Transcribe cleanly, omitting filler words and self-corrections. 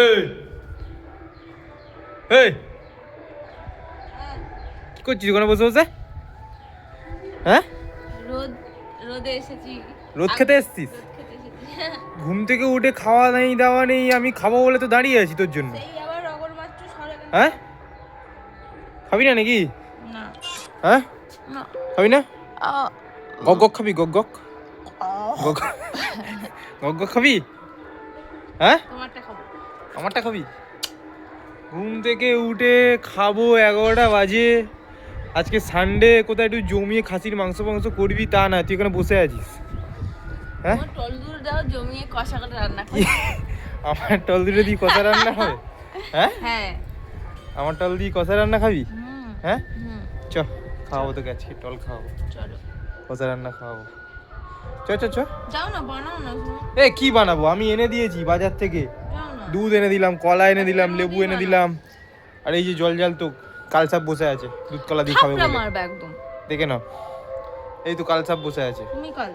এই এই কি করছিস ওখানে বসে বসে? হ্যাঁ, রোদে এসেছি। রোদ খেতে এসছিস? ঘুম থেকে উঠে খাওয়া নেই দাওয়া নেই, আমি খাবো বলে তো দাঁড়িয়ে আছি তোর জন্য। সেই আবার রগর মাত্র সরে গেল। হ্যাঁ, খাবি না নাকি? না হ্যাঁ, না খাবি না? গক গক খাবি? গক গক গক গক গক খাবি? হ্যাঁ, তোমারটা খাবো। আমারটা খাবি? ঘুম থেকে উঠে খাবো 11টা বাজে। আজকে সানডে, কোথায় একটু জমিয়ে খাসির মাংস মাংস করবি তা না, তুই এখানে বসে আছিস। হ্যাঁ, আমার টলদুর দাও জমিয়ে কষা করে রান্না করি। আমার টল দিয়ে দিয়ে কষা রান্না হবে? হ্যাঁ, হ্যাঁ। আমার টল দিয়ে কষা রান্না খাবি? হুম হ্যাঁ, হুম চ খাওয়াবো তোকে আজকে, টল খাওয়াবো, চলো কষা রান্না খাওয়াবো। চ চ চ। যাও না, বানাও না তুমি। এ কি বানাবো, আমি এনে দিয়েছি বাজার থেকে। যাও না। দুধ এনে দিলাম, কলা এনে দিলাম, লেবু এনে দিলাম। আর এই যে জল জাল তো কালসাপ বসে আছে, দুধ কলা দিয়ে খাবে থাপড়া বলে। মারবে একদম। দেখে নাও, এই তো কালসাপ বসে আছে। তুমি কাল